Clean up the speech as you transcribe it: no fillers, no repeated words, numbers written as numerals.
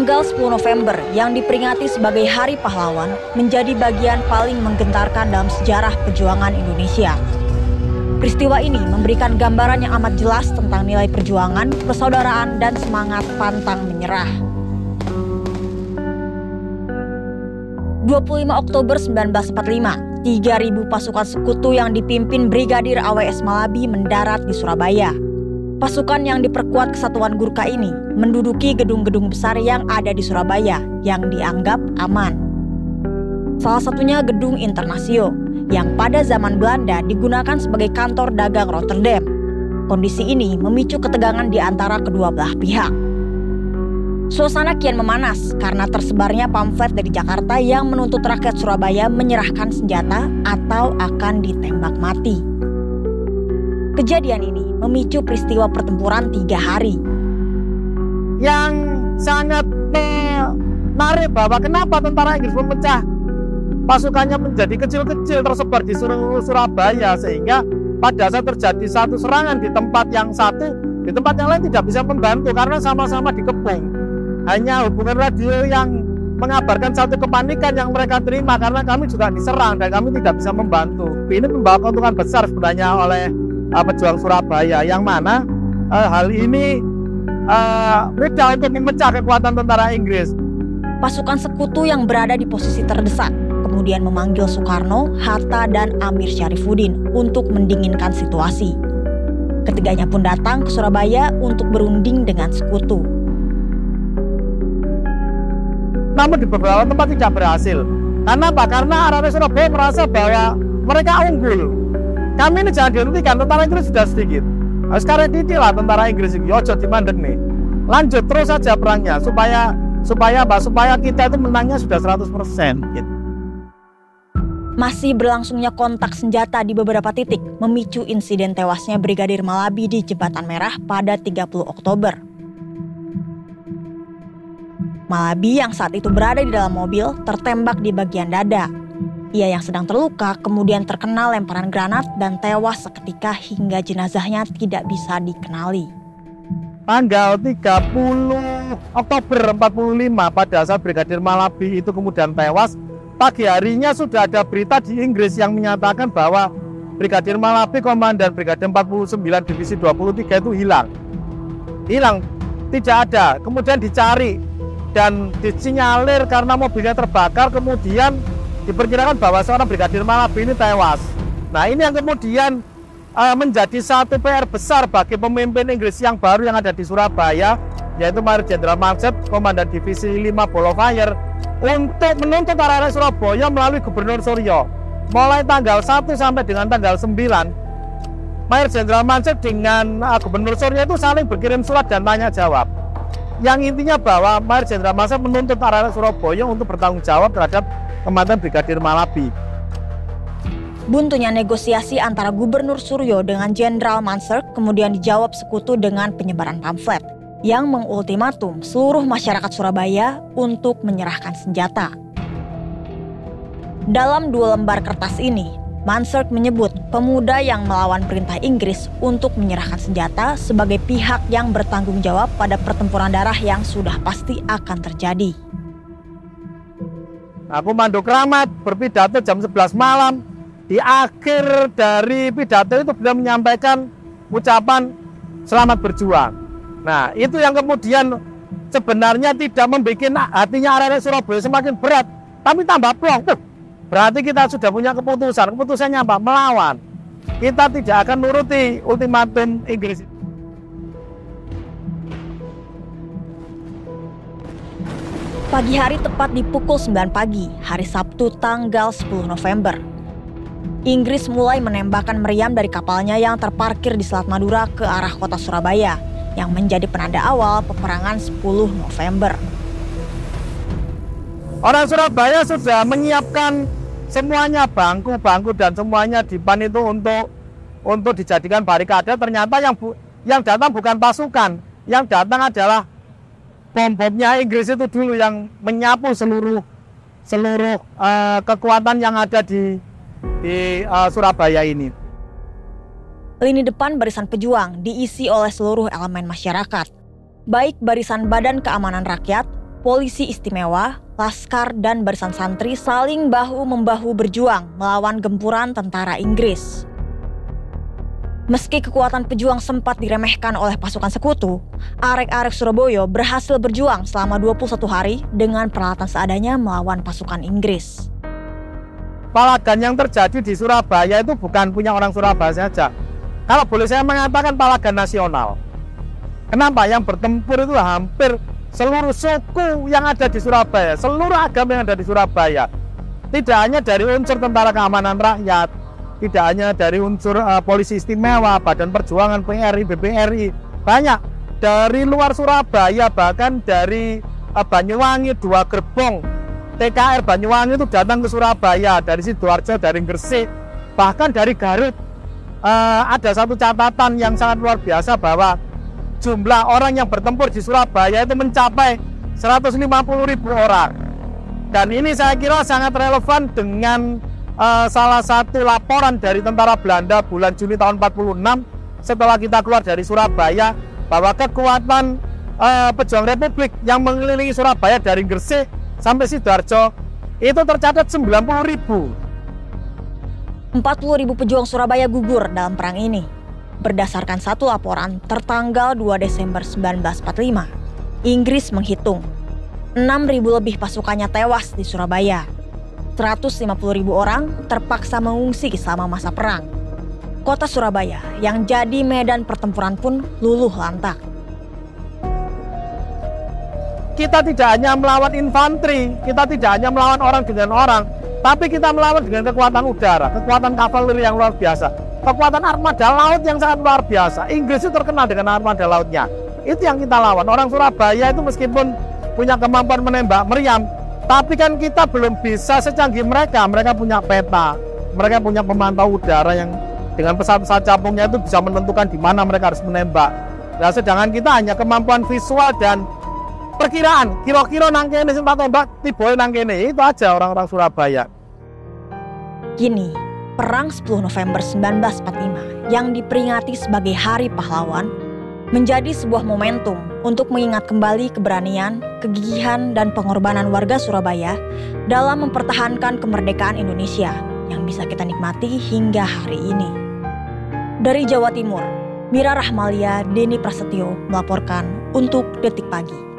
Tanggal 10 November yang diperingati sebagai Hari Pahlawan menjadi bagian paling menggentarkan dalam sejarah perjuangan Indonesia. Peristiwa ini memberikan gambaran yang amat jelas tentang nilai perjuangan, persaudaraan, dan semangat pantang menyerah. 25 Oktober 1945, 3.000 pasukan sekutu yang dipimpin Brigadir AWS Malabi mendarat di Surabaya. Pasukan yang diperkuat Kesatuan Gurkha ini menduduki gedung-gedung besar yang ada di Surabaya yang dianggap aman. Salah satunya Gedung Internasio yang pada zaman Belanda digunakan sebagai kantor dagang Rotterdam. Kondisi ini memicu ketegangan di antara kedua belah pihak. Suasana kian memanas karena tersebarnya pamflet dari Jakarta yang menuntut rakyat Surabaya menyerahkan senjata atau akan ditembak mati. Kejadian ini memicu peristiwa pertempuran 3 hari. Yang sangat menarik bahwa kenapa tentara Inggris memecah pasukannya menjadi kecil-kecil tersebar di seluruh Surabaya, sehingga pada saat terjadi satu serangan di tempat yang satu, di tempat yang lain tidak bisa membantu karena sama-sama dikepung. Hanya hubungan radio yang mengabarkan satu kepanikan yang mereka terima karena kami juga diserang dan kami tidak bisa membantu. Ini membawa keuntungan besar sebenarnya oleh pejuang Surabaya, yang mana hal ini mudah untuk memecah kekuatan tentara Inggris. Pasukan sekutu yang berada di posisi terdesak kemudian memanggil Soekarno, Hatta, dan Amir Syarifuddin untuk mendinginkan situasi. Ketiganya pun datang ke Surabaya untuk berunding dengan sekutu. Namun di beberapa tempat tidak berhasil. Karena apa? Karena arah Surabaya merasa bahwa mereka unggul. Kami ini jangan dihentikan, tentara Inggris sudah sedikit. Sekarang titik lah tentara Inggris ini, ojo dimandek nih. Lanjut terus saja perangnya supaya kita itu menangnya sudah 100%. Gitu. Masih berlangsungnya kontak senjata di beberapa titik memicu insiden tewasnya Brigadir Malabi di Jembatan Merah pada 30 Oktober. Malabi yang saat itu berada di dalam mobil tertembak di bagian dada. Ia yang sedang terluka kemudian terkena lemparan granat dan tewas seketika hingga jenazahnya tidak bisa dikenali. Tanggal 30 Oktober 45 pada saat Brigadir Malabi itu kemudian tewas, pagi harinya sudah ada berita di Inggris yang menyatakan bahwa Brigadir Malabi, Komandan Brigade 49 Divisi 23 itu hilang. Hilang, tidak ada, kemudian dicari dan disinyalir karena mobilnya terbakar, kemudian diperkirakan bahwa seorang Brigadir Malabi ini tewas. Nah, ini yang kemudian menjadi satu PR besar bagi pemimpin Inggris yang baru yang ada di Surabaya, yaitu Mayor Jenderal Mansett, Komandan Divisi 5 Ball of Fire, untuk menuntut arah Surabaya melalui Gubernur Suryo. Mulai tanggal 1 sampai dengan tanggal 9, Mayor Jenderal Mansett dengan Gubernur Suryo itu saling berkirim surat dan tanya jawab. Yang intinya bahwa Mayor Jenderal Mansett menuntut arah Surabaya untuk bertanggung jawab terhadap kematian Brigadir Malabi. Buntunya negosiasi antara Gubernur Suryo dengan Jenderal Mansett kemudian dijawab sekutu dengan penyebaran pamflet yang mengultimatum seluruh masyarakat Surabaya untuk menyerahkan senjata. Dalam 2 lembar kertas ini, Mansett menyebut pemuda yang melawan perintah Inggris untuk menyerahkan senjata sebagai pihak yang bertanggung jawab pada pertempuran darah yang sudah pasti akan terjadi. Komando Kramat berpidato jam 11 malam. Di akhir dari pidato itu beliau menyampaikan ucapan selamat berjuang. Nah, itu yang kemudian sebenarnya tidak membuat hatinya arek Surabaya semakin berat, tapi tambah plong. Berarti kita sudah punya keputusan. Keputusannya apa? Melawan. Kita tidak akan nuruti ultimatum Inggris. Pagi hari tepat di pukul 9 pagi, hari Sabtu tanggal 10 November. Inggris mulai menembakkan meriam dari kapalnya yang terparkir di Selat Madura ke arah kota Surabaya, yang menjadi penanda awal peperangan 10 November. Orang Surabaya sudah menyiapkan semuanya, bangku-bangku dan semuanya dipan itu untuk dijadikan barikade. Ternyata yang datang bukan pasukan, yang datang adalah bom-bomnya Inggris itu dulu yang menyapu seluruh kekuatan yang ada di Surabaya ini. Lini depan barisan pejuang diisi oleh seluruh elemen masyarakat, baik barisan Badan Keamanan Rakyat, polisi istimewa, laskar, dan barisan santri saling bahu-membahu berjuang melawan gempuran tentara Inggris. Meski kekuatan pejuang sempat diremehkan oleh pasukan sekutu, arek-arek Surabaya berhasil berjuang selama 21 hari dengan peralatan seadanya melawan pasukan Inggris. Palagan yang terjadi di Surabaya itu bukan punya orang Surabaya saja. Kalau boleh saya mengatakan palagan nasional. Kenapa? Yang bertempur itu hampir seluruh suku yang ada di Surabaya, seluruh agama yang ada di Surabaya. Tidak hanya dari unsur tentara keamanan rakyat, tidak hanya dari unsur polisi istimewa, Badan Perjuangan, PRI, BPRI, banyak dari luar Surabaya, bahkan dari Banyuwangi, 2 gerbong TKR Banyuwangi itu datang ke Surabaya, dari Sidoarjo, dari Gresik, bahkan dari Garut. Ada satu catatan yang sangat luar biasa bahwa jumlah orang yang bertempur di Surabaya itu mencapai 150.000 orang. Dan ini saya kira sangat relevan dengan salah satu laporan dari tentara Belanda bulan Juni tahun 46 setelah kita keluar dari Surabaya, bahwa kekuatan pejuang Republik yang mengelilingi Surabaya dari Gresik sampai Sidoarjo itu tercatat 90.000. 40.000 pejuang Surabaya gugur dalam perang ini. Berdasarkan satu laporan tertanggal 2 Desember 1945, Inggris menghitung 6.000 lebih pasukannya tewas di Surabaya. 150.000 orang terpaksa mengungsi selama masa perang. Kota Surabaya yang jadi medan pertempuran pun luluh lantak. Kita tidak hanya melawan infanteri, kita tidak hanya melawan orang dengan orang, tapi kita melawan dengan kekuatan udara, kekuatan kavaleri yang luar biasa, kekuatan armada laut yang sangat luar biasa. Inggris itu terkenal dengan armada lautnya. Itu yang kita lawan. Orang Surabaya itu meskipun punya kemampuan menembak meriam, tapi kan kita belum bisa secanggih mereka. Mereka punya peta, mereka punya pemantau udara yang dengan pesawat-pesawat capungnya itu bisa menentukan di mana mereka harus menembak. Nah, sedangkan kita hanya kemampuan visual dan perkiraan, kira-kira nang kene sing tak tembak tiboe nang kene. Itu aja orang-orang Surabaya. Kini, Perang 10 November 1945 yang diperingati sebagai Hari Pahlawan menjadi sebuah momentum untuk mengingat kembali keberanian, kegigihan, dan pengorbanan warga Surabaya dalam mempertahankan kemerdekaan Indonesia yang bisa kita nikmati hingga hari ini. Dari Jawa Timur, Mira Rahmalia, Denny Prasetyo melaporkan untuk Detik Pagi.